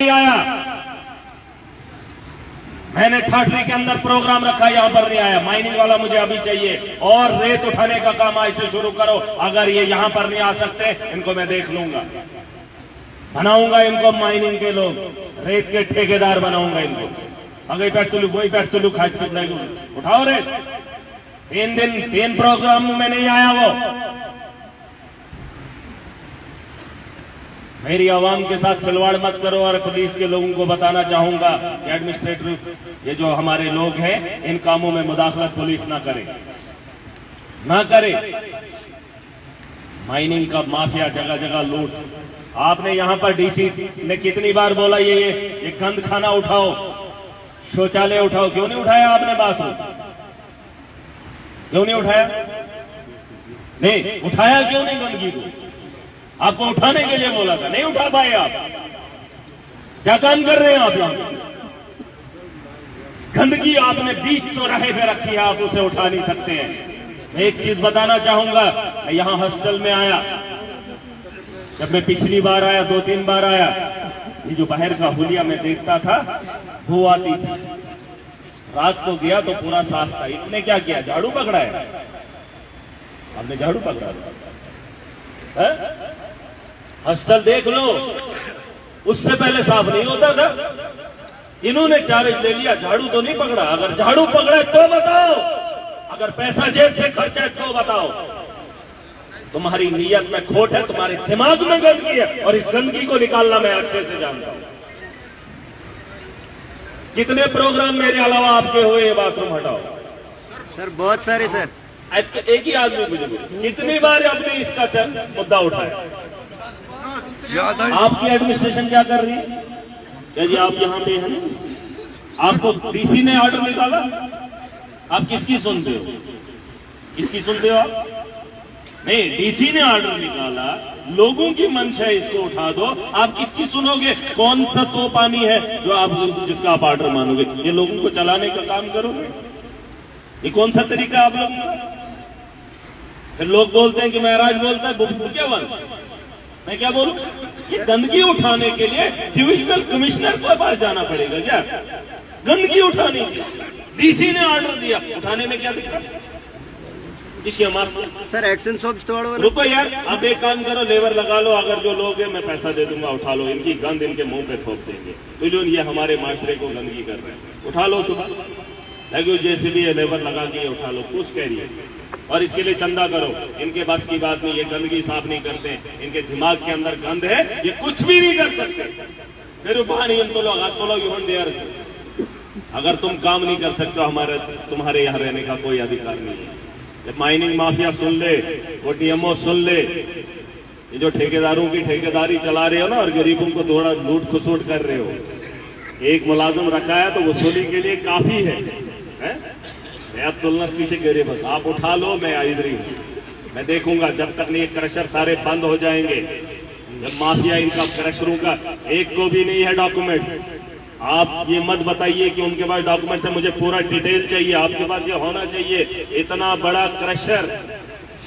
नहीं आया। मैंने ठाठरी के अंदर प्रोग्राम रखा, यहां पर नहीं आया। माइनिंग वाला मुझे अभी चाहिए और रेत उठाने का काम आज से शुरू करो। अगर ये यहां पर नहीं आ सकते, इनको मैं देख लूंगा, बनाऊंगा इनको माइनिंग के लोग, रेत के ठेकेदार बनाऊंगा इनको। अगर पैटुलू वही पैटुलू खाद उठाओ रेत। 3 दिन 3 प्रोग्राम में नहीं आया वो। मेरी आवाम के साथ खिलवाड़ मत करो। और पुलिस के लोगों को बताना चाहूंगा कि एडमिनिस्ट्रेटिव ये जो हमारे लोग हैं, इन कामों में मुदाखलत पुलिस ना करे, ना करे। माइनिंग का माफिया जगह जगह लूट। आपने यहां पर डीसी ने कितनी बार बोला ये गंद खाना उठाओ, शौचालय उठाओ, क्यों नहीं उठाया आपने? बाथरूम क्यों नहीं उठाया? नहीं उठाया, क्यों नहीं गंदगी को? आपको उठाने के लिए बोला था, नहीं उठा पाए आप। क्या काम कर रहे हैं आप यहां? गंदगी आपने बीच चौराहे पे रखी है, आप उसे उठा नहीं सकते हैं। मैं एक चीज बताना चाहूंगा, यहां हॉस्टल में आया, जब मैं पिछली बार आया, 2-3 बार आया, ये जो बाहर का हुलिया मैं देखता था वो आती थी। रात को गया तो पूरा साफ था। इन्होंने क्या किया? झाड़ू पकड़ा है। आपने झाड़ू पकड़ा है? हॉस्टल देख लो, उससे पहले साफ नहीं होता था। इन्होंने चार्ज ले लिया, झाड़ू तो नहीं पकड़ा। अगर झाड़ू पकड़ा तो बताओ, अगर पैसा जेब से खर्चा है तो बताओ। तुम्हारी नीयत में खोट है, तुम्हारे दिमाग में गंदगी है, और इस गंदगी को निकालना मैं अच्छे से जानता हूं। कितने प्रोग्राम मेरे अलावा आपके हुए ये बाथरूम हटाओ? सर बहुत सारे सर। एक ही आदमी मुझे कितनी बार आपने इसका मुद्दा उठाया? आपकी एडमिनिस्ट्रेशन क्या कर रही है? क्या जी आप यहां पे हैं? आपको डीसी ने ऑर्डर निकाला, आप किसकी सुनते हो? किसकी सुनते हो आप? नहीं, डीसी ने ऑर्डर निकाला, लोगों की मंशा है इसको उठा दो, आप किसकी सुनोगे? कौन सा तो पानी है जो आप जिसका आप ऑर्डर मानोगे? ये लोगों को चलाने का काम करोगे? ये कौन सा तरीका आप लोग? फिर लोग बोलते हैं कि महाराज बोलता है क्या बन, मैं क्या बोलूं? ये गंदगी उठाने के लिए डिविजनल कमिश्नर को पास जाना पड़ेगा क्या? गंदगी उठाने के डीसी ने ऑर्डर दिया, उठाने में क्या दिक्कत? इसी हमारे सर एक्शन सॉफ्ट स्टोर। रुको यार, आप एक काम करो, लेबर लगा लो, अगर जो लोग हैं मैं पैसा दे दूंगा, उठा लो। इनकी गंद इनके मुंह पे थोप देंगे। तो ये हमारे माशरे को गंदगी कर रहे हैं, उठा लो सुबह, लगे जैसे भी लेबर लगा के उठा लो, कुछ कह रही है। और इसके लिए चंदा करो। इनके बस की बात नहीं, ये गंदगी साफ नहीं करते, इनके दिमाग के अंदर गंद है, ये कुछ भी नहीं कर सकते। फिर अगर तुम काम नहीं कर सकते तुम्हारे यहाँ रहने का कोई अधिकार नहीं है। जब माइनिंग माफिया सुन ले, वो डीएमओ सुन ले, ये जो ठेकेदारों की ठेकेदारी चला रहे हो ना, और गरीबों को थोड़ा लूट खसोट कर रहे हो, एक मुलाजिम रखा है तो वसूली के लिए काफी है? मैं अब तुलना पीछे गिरे, बस आप उठा लो, मैं इधर ही हूं। मैं देखूंगा जब तक नहीं क्रशर सारे बंद हो जाएंगे, जब माफिया इनका क्रशरों का एक को भी नहीं है डॉक्यूमेंट्स। आप ये मत बताइए कि उनके पास डॉक्यूमेंट्स है, मुझे पूरा डिटेल चाहिए, आपके पास ये होना चाहिए। इतना बड़ा क्रशर,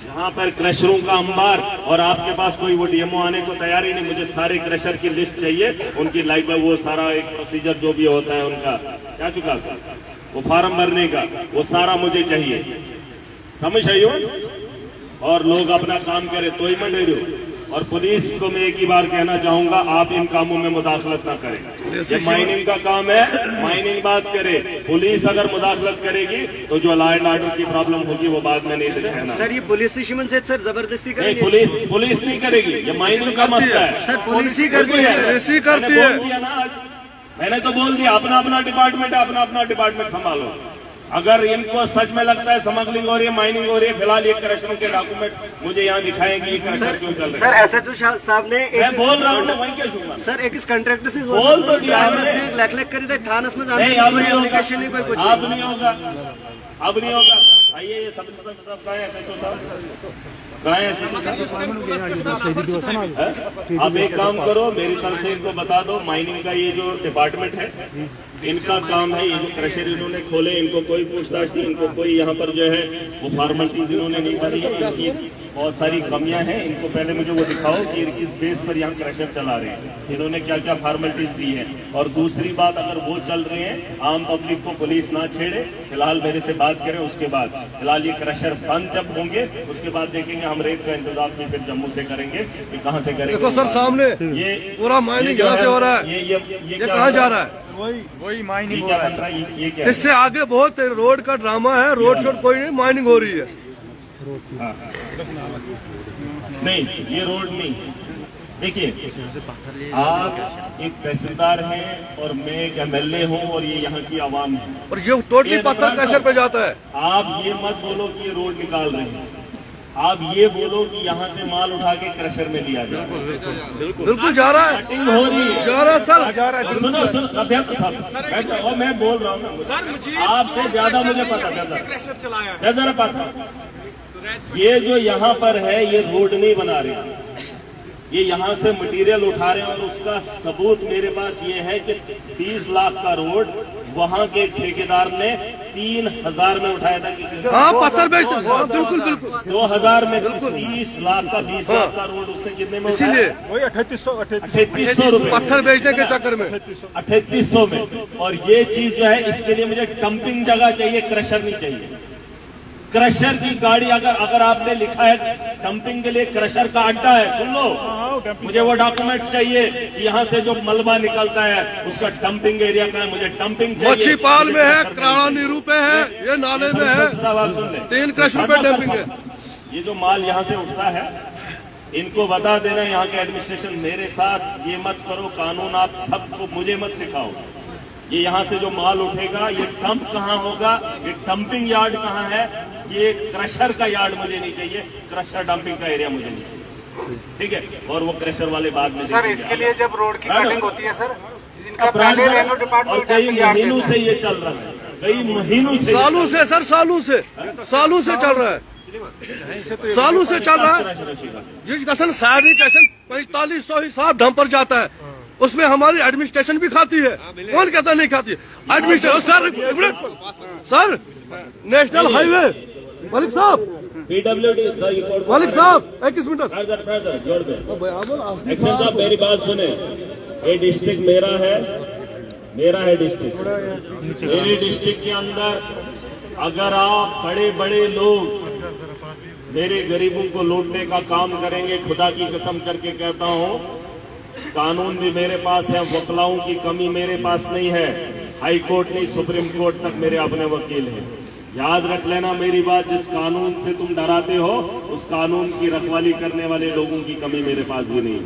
यहाँ पर क्रशरों का अंबार, और आपके पास कोई वो डीएमओ आने को तैयार ही नहीं। मुझे सारे क्रशर की लिस्ट चाहिए, उनकी लाइफ में वो सारा एक प्रोसीजर जो भी होता है उनका क्या चुका सर, वो फार्म भरने का, वो सारा मुझे चाहिए। समझ रही हो? और लोग अपना काम करें तो ही मैं डे रही। और पुलिस को मैं एक ही बार कहना चाहूंगा, आप इन कामों में मुदाखलत ना करें। ये माइनिंग का काम है, माइनिंग बात करे। पुलिस अगर मुदाखलत करेगी तो जो लॉ एंड ऑर्डर की प्रॉब्लम होगी वो बाद में नहीं दिखाना। सर ये पुलिस से सर जबरदस्ती करेगी? पुलिस नहीं करेगी, ये माइनिंग का मसला है। सर पुलिस ही करती है। मैंने तो बोल दिया, अपना अपना डिपार्टमेंट है, अपना अपना डिपार्टमेंट संभालो। अगर इनको सच में लगता है स्मगलिंग हो रही है, माइनिंग हो रही है, फिलहाल ये क्रशरों के डॉक्यूमेंट्स मुझे यहाँ दिखाएंगे, क्रशर क्यों चल रहे हैं। सर एसएचओ साहब ने मैं बोल रहा हूँ, वही क्या छूंगा सर, एक कॉन्ट्रैक्टर से बोल तो दिया, लख करी था थानस में जाने नहीं, अब नहीं होगा, कोई कुछ अब नहीं होगा, अब नहीं होगा। आइए ये सब कहाँ है एसएचओ साहब, कहाँ है एसएचओ साहब? आप एक काम करो, मेरी तरफ से इनको बता दो, माइनिंग का ये जो डिपार्टमेंट है इनका काम है। ये जो क्रशर इन्होंने खोले, इनको कोई पूछताछ नहीं, इनको कोई यहाँ पर जो है वो फॉर्मेलिटीज इन्होंने नहीं करी है। इनकी बहुत सारी कमियां हैं। इनको पहले मुझे वो दिखाओ कि किस बेस पर यहाँ क्रशर चला रहे हैं, इन्होंने क्या क्या फॉर्मेलिटीज दी है। और दूसरी बात, अगर वो चल रहे हैं, आम पब्लिक को पुलिस ना छेड़े, फिलहाल मेरे से बात करें, उसके बाद फिलहाल ये क्रशर बंद जब होंगे उसके बाद देखेंगे हम रेत का इंतजाम भी फिर जम्मू से करेंगे कि कहाँ से करेंगे। देखो सर सामने ये पूरा माइनिंग यहाँ से हो रहा है, ये कहाँ जा रहा है? वही माइनिंग क्या बन रहा है? ये क्या है? इससे आगे बहुत रोड का ड्रामा है, रोड शोड कोई नहीं, माइनिंग हो रही है। हाँ। नहीं, ये रोड नहीं। देखिए, आप एक तहसीलदार हैं और मैं एक MLA हूं और ये यहाँ की आवाम है, और ये टोटली पत्थर क्रशर पे जाता है। आप ये मत बोलो कि ये रोड निकाल रहे हैं, आप ये बोलो कि यहाँ से माल उठा के क्रशर में लिया जाए। बिल्कुल जा रहा है, कटिंग हो रही है, जा रहा है सर। सुनो अभ्यर्थ, और मैं बोल रहा हूँ ना, आपसे ज्यादा मुझे पता जरा पता। ये जो यहाँ पर है ये रोड नहीं बना रहे, ये यहाँ से मटेरियल उठा रहे हैं। और उसका सबूत मेरे पास ये है कि 20 लाख का रोड वहाँ के ठेकेदार ने 3000 में उठाया था कि हाँ पत्थर बेचते, बिल्कुल बिल्कुल 2000 में 20 लाख का 20 लाख का रोड उसने कितने में उठाया? इसीलिए वही 3800 रुपए पत्थर बेचने के चक्कर में 3800 में। और ये चीज जो है, इसके लिए मुझे डंपिंग जगह चाहिए, क्रशर नहीं चाहिए। क्रशर की गाड़ी अगर आपने लिखा है डंपिंग के लिए क्रशर का अड्डा है, सुन लो, मुझे वो डॉक्यूमेंट्स चाहिए कि यहाँ से जो मलबा निकलता है उसका डंपिंग एरिया का है, मुझे डंपिंग चाहिए। मच्छीपाल में है, कराड़ा नीरू पे है, ये नाले में है, साहब आप सुन लें, 3 क्रशर पे डंपिंग है। ये जो माल यहाँ से उठता है, इनको बता देना यहाँ के एडमिनिस्ट्रेशन, मेरे साथ ये मत करो, कानून आप सबको मुझे मत सिखाओ। ये यहाँ से जो माल उठेगा, ये डंप कहाँ होगा, ये डंपिंग यार्ड कहाँ है, ये क्रशर का यार्ड मुझे नहीं चाहिए, क्रशर डंपिंग का एरिया मुझे नहीं चाहिए, ठीक है। और वो क्रशर वाले बाद में सर, इसके लिए जब रोड की कटिंग होती है सर, इनका पहले रेवेन्यू डिपार्टमेंट और कई महीनों से ये चल रहा है, कई महीनों से, सालों से सर, सालों से चल रहा है, सालों से चल रहा है। जिस कसन सारी कसन 4500 हिसाब डंप पर जाता है, उसमें हमारी एडमिनिस्ट्रेशन भी खाती है। कौन कहता नहीं खाती? Administration sir national highway Malik साहब, मलिक साहब 21 मिनट एक्शन साहब, मेरी बात सुने। ये डिस्ट्रिक्ट मेरा है डिस्ट्रिक्ट। मेरे डिस्ट्रिक्ट के अंदर अगर आप बड़े बड़े लोग मेरे गरीबों को लूटने का काम करेंगे, खुदा की कसम करके कहता हूँ, कानून भी मेरे पास है, वकलाओं की कमी मेरे पास नहीं है, हाई कोर्ट नहीं सुप्रीम कोर्ट तक मेरे अपने वकील हैं। याद रख लेना मेरी बात, जिस कानून से तुम डराते हो उस कानून की रखवाली करने वाले लोगों की कमी मेरे पास भी नहीं है,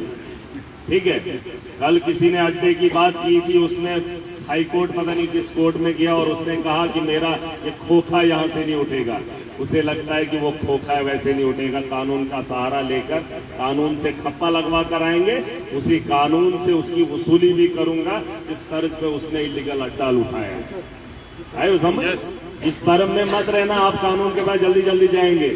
ठीक है। कल किसी ने अड्डे की बात की थी, उसने हाई कोर्ट पता नहीं किस कोर्ट में गया और उसने कहा कि मेरा ये खोखा यहाँ से नहीं उठेगा। उसे लगता है कि वो खोखा है, वैसे नहीं उठेगा। कानून का सहारा लेकर कानून से खप्पा लगवा कर आएंगे, उसी कानून से उसकी वसूली भी करूंगा जिस तर्ज पे उसने इलीगल अड्डा उठाया है। वो समझ, इस भरम में मत रहना आप कानून के पास जल्दी जल्दी जाएंगे।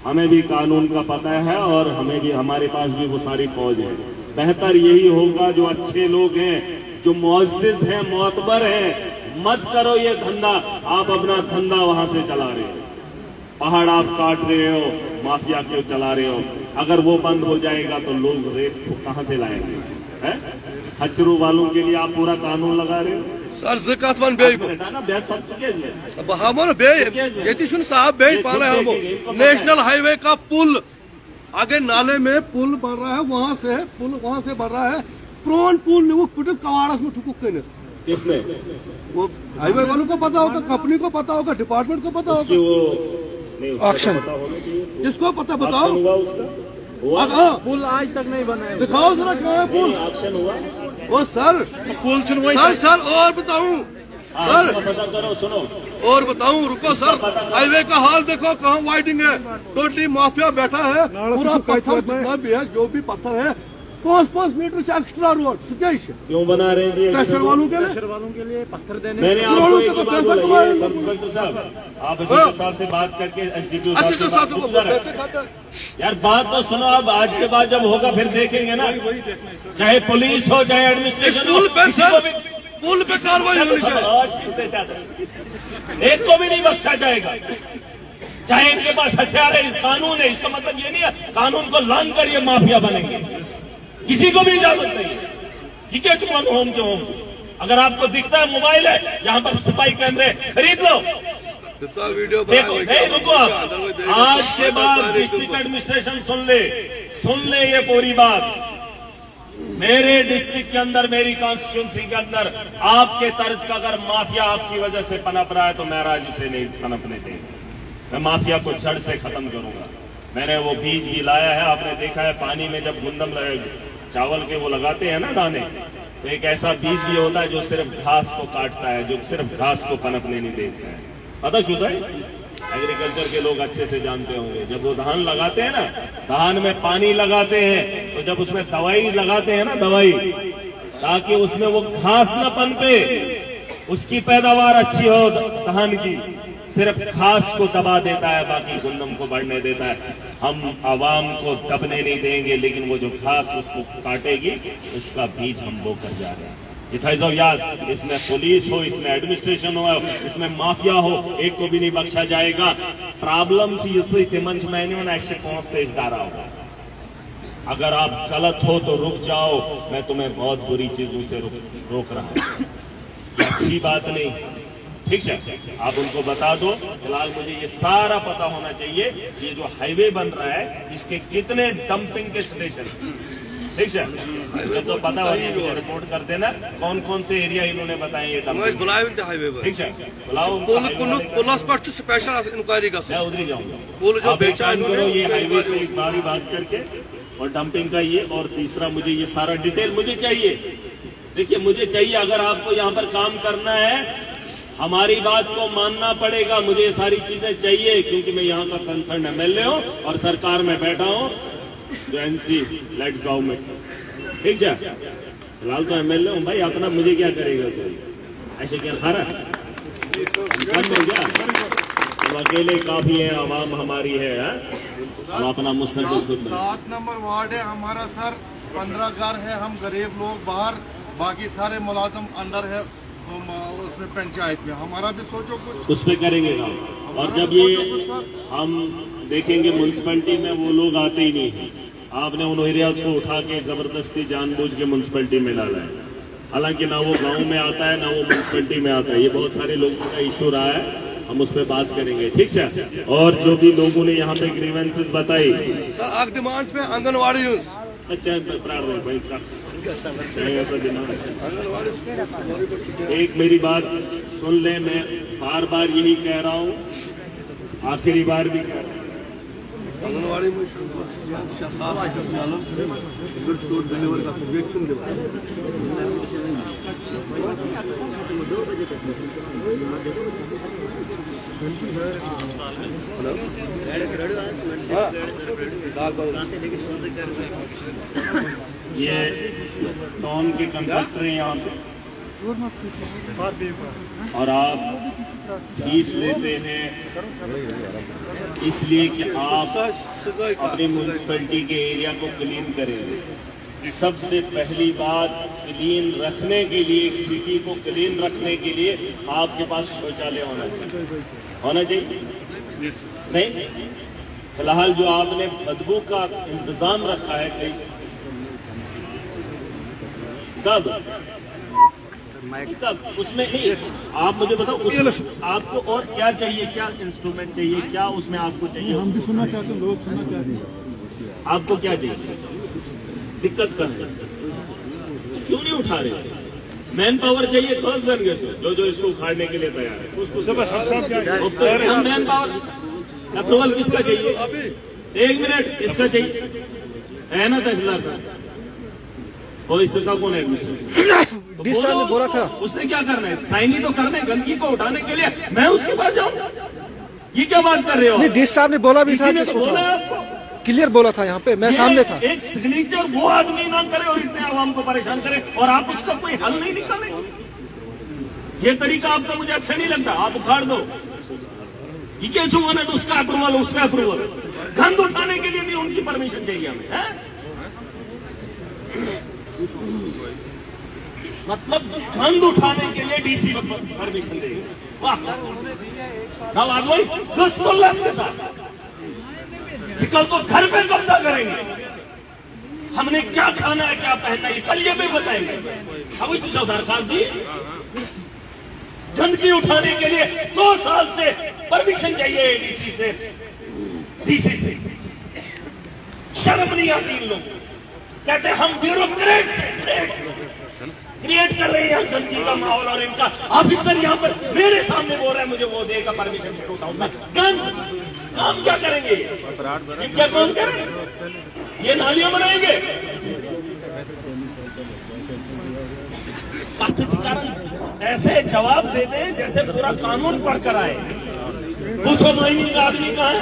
हमें भी कानून का पता है और हमें भी, हमारे पास भी वो सारी फौज है। बेहतर यही होगा जो अच्छे लोग हैं, जो मुअज़्ज़िज़ हैं, मोअतबर हैं, मत करो ये धंधा। आप अपना धंधा वहां से चला रहे हो, पहाड़ आप काट रहे हो, माफिया क्यों चला रहे हो? अगर वो बंद हो जाएगा तो लोग रेत को कहां से लाएंगे? खचरू वालों के लिए आप पूरा कानून लगा रहे हो सर। ज़कातवन बे हमारे बे ये साहब बे पाले हम नेशनल हाईवे का पुल आगे नाले में पुल बन रहा है, वहाँ से बन रहा है प्रोन पुल, वो पुट कवाड़स में ठुकुक के किसने? वो हाईवे वालों को पता होगा, कंपनी को पता होगा, डिपार्टमेंट को पता होगा। एक्शन जिसको पता बताओ। पुल आज तक नहीं बना है, दिखाओ जरा क्या है पुल। एक्शन हुआ वो सर पुल सर और बताऊं सर, पता करो, सुनो और बताऊं, रुको सर। हाईवे का हाल देखो, कहाँ वाइडिंग है, टोटली माफिया बैठा है, पूरा पत्थर जितना भी है, जो भी पत्थर है 5-5 मीटर से एक्स्ट्रा रोड क्यों बना रहे हैं? क्रशर वालों के लिए पत्थर देने। मैंने आपको एक बात बोली, सब इंस्पेक्टर साहब, आप एसडीपीओ साहब से बात करके एसडीपीओ साहब से यार बात तो सुनो। अब आज के बाद जब होगा फिर देखेंगे ना, चाहे पुलिस हो चाहे एडमिनिस्ट्रेशन हो, पुल पे कार्रवाई होनी चाहिए। एक को भी नहीं बख्शा जाएगा, चाहे इनके पास हथियार है, कानून है। इसका मतलब ये नहीं है कानून को लांग कर ये माफिया बनेंगे, किसी को भी इजाजत नहीं है। ये क्या चुका होम जो होम, अगर आपको दिखता है मोबाइल है यहाँ पर स्पाई कैमरे खरीद लो, वीडियो देखो। नहीं रुको आप, आज के बाद डिस्ट्रिक्ट एडमिनिस्ट्रेशन सुन ले ये पूरी बात। मेरे डिस्ट्रिक्ट के अंदर, मेरी कॉन्स्टिट्यूंसी के अंदर आपके तर्ज का अगर माफिया आपकी वजह से पनप रहा है तो मैं राजी से नहीं पनपने देंगे। मैं माफिया को जड़ से खत्म करूंगा। मैंने वो बीज भी लाया है, आपने देखा है पानी में जब गुंदम चावल के वो लगाते हैं ना दाने, तो एक ऐसा बीज भी होता है जो सिर्फ घास को काटता है, जो सिर्फ घास को पनपने नहीं देता है। पता चुका है, एग्रीकल्चर के लोग अच्छे से जानते होंगे। जब वो धान लगाते हैं ना, धान में पानी लगाते हैं, तो जब उसमें दवाई लगाते हैं ना, दवाई, ताकि उसमें वो घास न पनपे, उसकी पैदावार अच्छी हो धान की, सिर्फ घास को दबा देता है, बाकी गुंदम को बढ़ने देता है। हम आवाम को दबने नहीं देंगे, लेकिन वो जो घास उसको काटेगी उसका बीज हम बो कर जा रहे हैं। इथाइजो याद, इसमें पुलिस हो, इसमें एडमिनिस्ट्रेशन हो, इसमें माफिया हो, एक को भी नहीं बख्शा जाएगा। प्रॉब्लम ची मंच मैंने ऐसे पहुंचते डारा होगा। अगर आप गलत हो तो रुक जाओ, मैं तुम्हें बहुत बुरी चीजों से रोक रहा हूं, अच्छी बात नहीं। ठीक है, आप उनको बता दो। फिलहाल मुझे ये सारा पता होना चाहिए कि ये जो हाईवे बन रहा है इसके कितने डंपिंग के स्टेशन, ठीक है, मुझे तो पता हो, मुझे रिपोर्ट कर देना कौन कौन से एरिया इन्होंने बताए ये डंपिंग। ठीक है, बुलाओ। पुलिस पर स्पेशल इंक्वायरी का मैं उधर ही जाऊंगा। आप करो ये हाईवे से एक बारी बात करके, और डंपिंग का ये, और तीसरा मुझे ये सारा डिटेल मुझे चाहिए। देखिए मुझे चाहिए, अगर आपको यहाँ पर काम करना है हमारी बात को मानना पड़ेगा। मुझे ये सारी चीजें चाहिए, क्योंकि मैं यहाँ का कंसर्न एमएलए हूँ और सरकार में बैठा हूँ जो एनसी लेड गवर्नमेंट। ठीक है, फिलहाल तो एमएलए हूँ भाई, अपना मुझे क्या करेगा कोई, ऐसे क्या खारा क्या, तो अकेले काफी है, आवाम हमारी है, हम अपना मुस्तकबिल खुद। 7 नंबर वार्ड है हमारा सर, 15 घर है, हम गरीब लोग बाहर, बाकी सारे मुलाजम अंडर है उसमें पंचायत में। हमारा भी सोचो कुछ, उस पे करेंगे काम। और जब ये हम देखेंगे म्यूनसिपैलिटी में वो लोग आते ही नहीं है, आपने उन एरियाज को उठा के जबरदस्ती जानबूझ के म्यूनसिपैलिटी में डाला है। हालांकि ना वो गांव में आता है ना वो म्यूनसिपैलिटी में आता है। ये बहुत सारे लोगों का इशू रहा है, हम उस पर बात करेंगे। ठीक है, और जो भी लोगों ने यहाँ पे ग्रीवेंसेस बताई सर, आप डिमांड पे आंगनवाड़ी अच्छा एक मेरी बात सुन ले, मैं बार बार यही कह रहा हूँ, आखिरी बार भी कह रहा हूँ, आंगनवाड़ी में ये टाउन के कंट्रैक्टर हैं यहाँ पे, और आप फीस लेते हैं इसलिए कि आप अपनी म्यूनसिपैलिटी के एरिया को क्लीन करेंगे। सबसे पहली बात, क्लीन रखने के लिए, एक सिटी को क्लीन रखने के लिए आपके पास शौचालय होना चाहिए नहीं? फिलहाल जो आपने बदबू का इंतजाम रखा है, कई तब उसमें नहीं, आप मुझे बताओ आपको और क्या चाहिए, क्या इंस्ट्रूमेंट चाहिए, क्या उसमें आपको चाहिए? हम भी सुनना चाहते हैं, लोग सुनना चाहते हैं। आपको क्या चाहिए? दिक्कत कर क्यों नहीं उठा रहे? मैन पावर चाहिए तो जो इसको उखाड़ने के लिए तैयार है उसको हम मैन पावर। अप्रूवल किसका चाहिए? 1 मिनट, इसका चाहिए है ना तहसीलदार साहब? और इसका कौन है एडमिशन? डिस साहब ने बोला था, उसने क्या करना है? साइन ही तो करना है गंदगी को उठाने के लिए, मैं उसके पास जाऊँ? ये क्या बात कर रहे हो? नहीं, डिस साहब ने बोला भी था, तो बोला आपको, क्लियर बोला था, यहाँ पे मैं सामने था। एक सिग्नेचर वो आदमी ना करे और इतने आवाम को परेशान करे, और आप उसका कोई हल नहीं निकाले। ये तरीका आपका मुझे अच्छा नहीं लगता। आप उखाड़ दो, ये क्या चुना, उसका अप्रूवल, उसका अप्रूवल। गंद उठाने के लिए भी उनकी परमिशन चाहिए हमें, है? मतलब गंद उठाने के लिए डीसी परमिशन देंगे। वाह, के साथ कल तो घर पे कब्जा करेंगे। हमने क्या खाना है, क्या पहनना है, कल ये भी बताएंगे। अब तुझे दरखास्त दी, गंदगी उठाने के लिए 2 साल से परमिशन चाहिए एडीसी से, डीसी से। शर्म नहीं आती इन लोगों को। कहते हम ब्यूरोक्रेट क्रिएट कर रहे हैं यहाँ गंदगी का माहौल, और इनका ऑफिसर यहाँ पर मेरे सामने बोल रहा है मुझे वो देगा परमिशन से उठाऊंगा। गंद काम क्या करेंगे ये क्या काम करें? ये नालियां बनाएंगे। ऐसे जवाब दे दें जैसे पूरा कानून पढ़कर आए। पूछो माइनिंग का आदमी कहाँ है?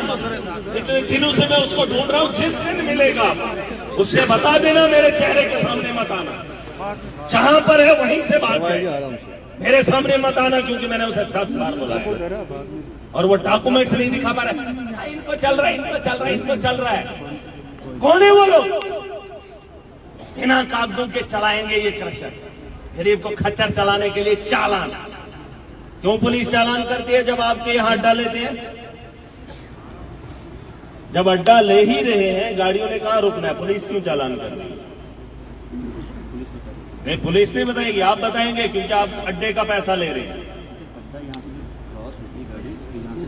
इतने दिनों से मैं उसको ढूंढ रहा हूँ। जिस दिन मिलेगा उससे बता देना, मेरे चेहरे के सामने मत आना। जहां पर है वहीं से बात करें, मेरे सामने मत आना, क्योंकि मैंने उसे 10 बार बुलाया और वो डॉक्यूमेंट्स नहीं दिखा पा रहा। इनको चल रहा है, इनको चल रहा है, इनको चल रहा है। कौन है वो लोग? बिना कागजों के चलाएंगे ये क्रशर। गरीब को खच्चर चलाने के लिए चालान। क्यों पुलिस चालान करती है जब आपके यहाँ अड्डा लेते हैं? जब अड्डा ले ही रहे हैं, गाड़ियों ने कहां रुकना है, पुलिस क्यों चालान कर रही है? नहीं, पुलिस नहीं बताएगी, आप बताएंगे, क्योंकि आप अड्डे का पैसा ले रहे हैं।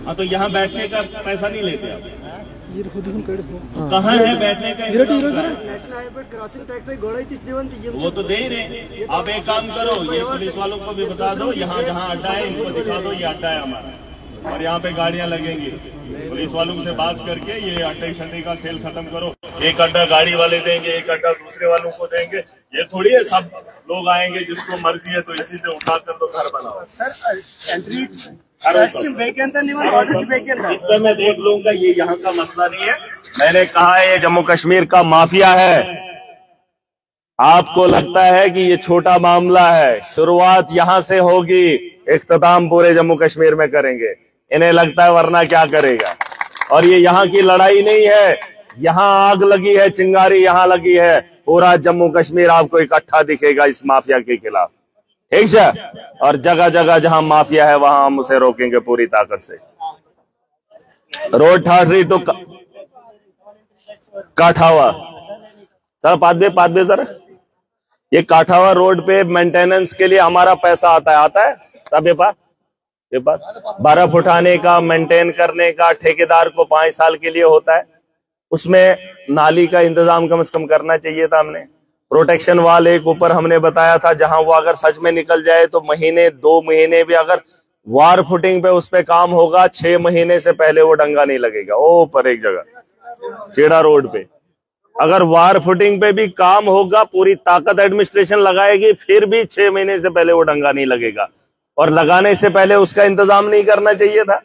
हाँ, तो यहाँ बैठने का पैसा नहीं लेते आप। कहाँ है बैठने का? वो तो दे ही रहे। आप एक काम करो, ये पुलिस वालों को भी बता दो, यहाँ जहाँ अड्डा है इनको दिखा दो, ये अड्डा है हमारा और यहाँ पे गाड़ियां लगेंगी। पुलिस वालों से बात करके ये अड्डे शड्डे का खेल खत्म करो। एक अड्डा गाड़ी वाले देंगे, एक अड्डा दूसरे वालों को देंगे। ये थोड़ी है सब लोग आएंगे जिसको मर्जी है तो इसी से उठा कर तो घर बनाओ। इसमें मैं देख लूंगा, ये यहाँ का मसला नहीं है। मैंने कहा है ये जम्मू कश्मीर का माफिया है। आपको लगता है कि ये छोटा मामला है, शुरुआत यहाँ से होगी, इख्तिताम पूरे जम्मू कश्मीर में करेंगे। इन्हें लगता है वरना क्या करेगा। और ये यहाँ की लड़ाई नहीं है, यहाँ आग लगी है, चिंगारी यहाँ लगी है। पूरा जम्मू कश्मीर आपको इकट्ठा दिखेगा इस माफिया के खिलाफ, ठीक है? और जगह जगह जहां माफिया है वहां हम उसे रोकेंगे पूरी ताकत से। Road Thathri to काठावा, sir पादबे sir, ये काठावा रोड पे मेंटेनेंस के लिए हमारा पैसा आता है सब ये बात 12 फुट आने का, मेंटेन करने का ठेकेदार को 5 साल के लिए होता है। उसमें नाली का इंतजाम कम से कम करना चाहिए था। हमने प्रोटेक्शन वाल एक ऊपर हमने बताया था, जहां वो अगर सच में निकल जाए तो महीने 2 महीने भी अगर वार फुटिंग पे उस पे काम होगा, 6 महीने से पहले वो डंगा नहीं लगेगा। ओ ऊपर एक जगह चेड़ा रोड पे अगर वार फुटिंग पे भी काम होगा, पूरी ताकत एडमिनिस्ट्रेशन लगाएगी, फिर भी 6 महीने से पहले वो डंगा नहीं लगेगा। और लगाने से पहले उसका इंतजाम नहीं करना चाहिए था,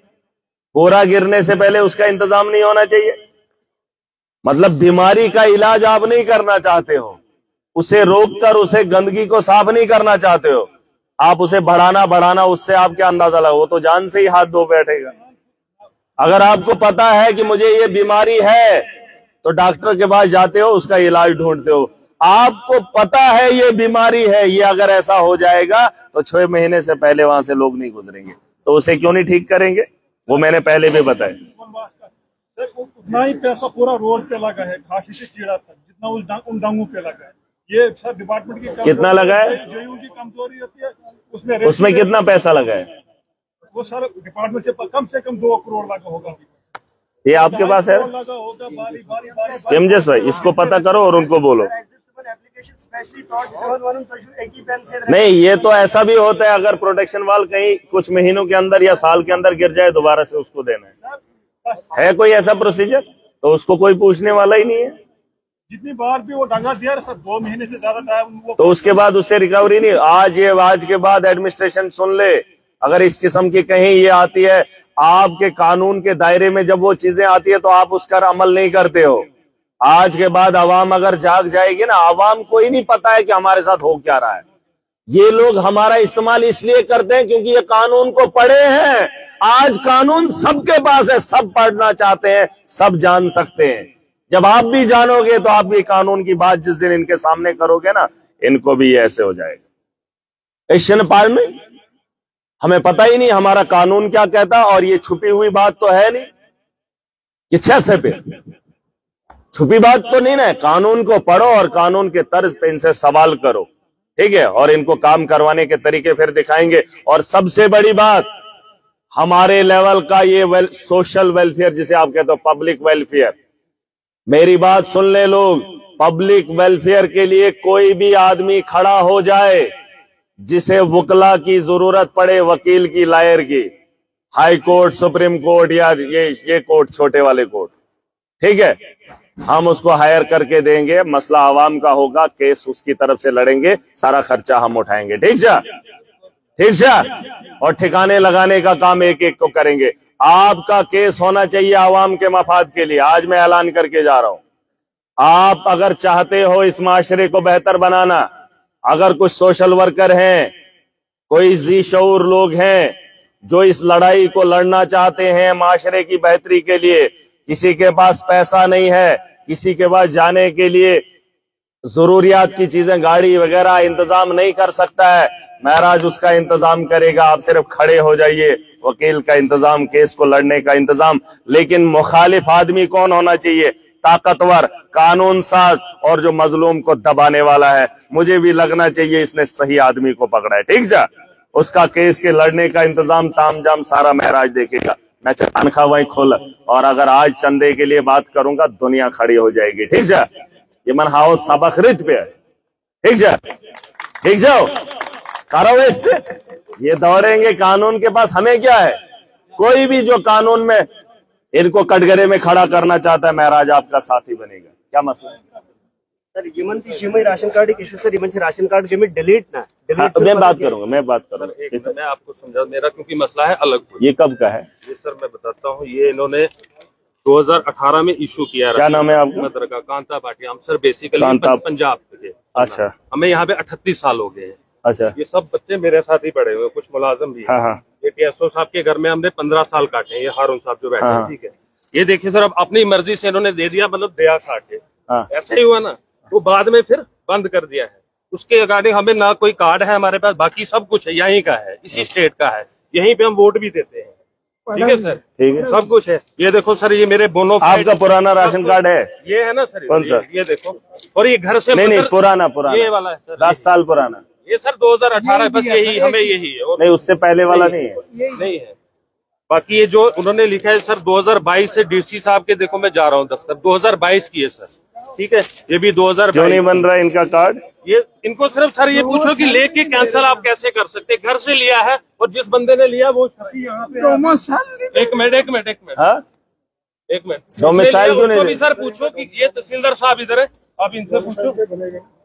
पूरा गिरने से पहले उसका इंतजाम नहीं होना चाहिए। मतलब बीमारी का इलाज आप नहीं करना चाहते हो, उसे रोककर उसे गंदगी को साफ नहीं करना चाहते हो, आप उसे बढ़ाना, उससे आप क्या अंदाजा लगा? वो तो जान से ही हाथ धो बैठेगा। अगर आपको पता है कि मुझे ये बीमारी है तो डॉक्टर के पास जाते हो, उसका इलाज ढूंढते हो। आपको पता है ये बीमारी है, ये अगर ऐसा हो जाएगा तो 6 महीने से पहले वहां से लोग नहीं गुजरेंगे, तो उसे क्यों नहीं ठीक करेंगे? वो मैंने पहले भी बताया। उतना ही पैसा पूरा रोड पे लगा है, खाकी से चीड़ा था जितना उन डांगों पे लगा है। ये सर डिपार्टमेंट की कितना लगा है? जो उनकी कमजोरी होती है उसमें कितना पैसा लगा है? वो सर डिपार्टमेंट से कम 2 करोड़ लगा होगा। ये आपके पास है एमजेस भाई, इसको पता करो और उनको बोलो। नहीं, ये तो ऐसा भी होता है, अगर प्रोटेक्शन वाल कहीं कुछ महीनों के अंदर या साल के अंदर गिर जाए, दोबारा से उसको देना है कोई ऐसा प्रोसीजर? तो उसको कोई पूछने वाला ही नहीं है। जितनी बार भी वो डंगा दिया सर, 2 महीने से ज्यादा टाइम, तो उसके बाद उससे रिकवरी नहीं। आज के बाद एडमिनिस्ट्रेशन सुन ले, अगर इस किस्म की कहीं ये आती है, आपके कानून के दायरे में जब वो चीजें आती है तो आप उसका अमल नहीं करते हो। आज के बाद आवाम अगर जाग जाएगी ना, आवाम को ही नहीं पता है कि हमारे साथ हो क्या रहा है। ये लोग हमारा इस्तेमाल इसलिए करते हैं क्योंकि ये कानून को पढ़े हैं। आज कानून सबके पास है, सब पढ़ना चाहते हैं, सब जान सकते हैं। जब आप भी जानोगे तो आप भी कानून की बात जिस दिन इनके सामने करोगे ना, इनको भी ऐसे हो जाएगा। क्वेश्चन पार्ट में हमें पता ही नहीं हमारा कानून क्या कहता, और ये छुपी हुई बात तो है नहीं कि 6 से पे छुपी बात तो नहीं ना है। कानून को पढ़ो और कानून के तर्ज पे इनसे सवाल करो, ठीक है, और इनको काम करवाने के तरीके फिर दिखाएंगे। और सबसे बड़ी बात, हमारे लेवल का ये सोशल वेलफेयर जिसे आप कहते हो पब्लिक वेलफेयर, मेरी बात सुन ले लोग, पब्लिक वेलफेयर के लिए कोई भी आदमी खड़ा हो जाए जिसे वकला की जरूरत पड़े, वकील की, लायर की, हाई कोर्ट, सुप्रीम कोर्ट या ये कोर्ट, छोटे वाले कोर्ट, ठीक है, हम उसको हायर करके देंगे, मसला आवाम का होगा, केस उसकी तरफ से लड़ेंगे, सारा खर्चा हम उठाएंगे, ठीक है, ठीक है, और ठिकाने लगाने का काम एक एक को करेंगे। आपका केस होना चाहिए आवाम के मफाद के लिए। आज मैं ऐलान करके जा रहा हूं, आप अगर चाहते हो इस माशरे को बेहतर बनाना, अगर कुछ सोशल वर्कर हैं, कोई जी शऊर लोग हैं जो इस लड़ाई को लड़ना चाहते हैं माशरे की बेहतरी के लिए, किसी के पास पैसा नहीं है, किसी के पास जाने के लिए जरूरियात की चीजें, गाड़ी वगैरह इंतजाम नहीं कर सकता है, महराज उसका इंतजाम करेगा, आप सिर्फ खड़े हो जाइए, वकील का इंतजाम, केस को लड़ने का इंतजाम। लेकिन मुखालिफ आदमी कौन होना चाहिए? ताकतवर, कानून साज, और जो मजलूम को दबाने वाला है। मुझे भी लगना चाहिए इसने सही आदमी को पकड़ा है, ठीक है, उसका केस के लड़ने का इंतजाम तामझाम सारा महराज देखेगा। मैं तनख्वाह वहीं खोल, और अगर आज चंदे के लिए बात करूंगा दुनिया खड़ी हो जाएगी, ठीक है, ये मन हाउ सबक रित पे, ठीक है, ठीक है, करो इससे, ये दौड़ेंगे कानून के पास, हमें क्या है? कोई भी जो कानून में इनको कटघरे में खड़ा करना चाहता है, महराज आपका साथी बनेगा। क्या मसला है सर? राशन कार्ड एक issue sir, ration card delete ना मैं बात करूंगा, मैं आपको समझा, मेरा क्योंकि मसला है अलग। ये कब का है? ये सर मैं बताता हूँ, ये इन्होंने 2018 में इशू किया। क्या नाम है आपका? मदरका कांता भाटिया। हम सर बेसिकली पंजाब के। अच्छा, हमें यहाँ पे 38 साल हो गए हैं। अच्छा, ये सब बच्चे मेरे साथ ही पढ़े हुए, कुछ मुलाजम भी। हाँ, ये टीएसओ साहब के घर में हमने 15 साल काटे हैं। ये हारून साहब जो बैठे हैं, ठीक है, ये देखिए सर, अब अपनी मर्जी से इन्होंने दे दिया, मतलब दया खा के, ऐसा ही हुआ ना। वो बाद में फिर बंद कर दिया है। उसके अकॉर्डिंग हमें ना कोई कार्ड है हमारे पास, बाकी सब कुछ है यहीं का है, इसी स्टेट का है, यहीं पे हम वोट भी देते हैं, ठीक है सर, ठीक है, सब कुछ है। ये देखो सर, ये मेरे बोनो, आपका पुराना राशन कार्ड है? ये है ना सर, कौन सा? ये देखो, और ये घर से नहीं, पुराना, ये वाला है सर, 10 साल पुराना। ये सर 2018, बस यही हमें यही है, नहीं उससे पहले वाला नहीं है, नहीं है। बाकी ये जो उन्होंने लिखा है सर 2022 से डीसी साहब के, देखो मैं जा रहा हूँ दफ्तर, 2022 की है सर, ठीक है, ये भी 2022। क्यों नहीं बन रहा इनका कार्ड? ये इनको सिर्फ सर ये पूछो कि लेके कैंसिल आप कैसे कर सकते? घर से लिया है, और जिस बंदे ने लिया वो यहाँ पे। एक मिनट, हाँ, एक मिनट, डोमिसाइल क्यों नहीं? भी सर पूछो कि ये तहसीलदार साहब इधर है, आप इनसे पूछो,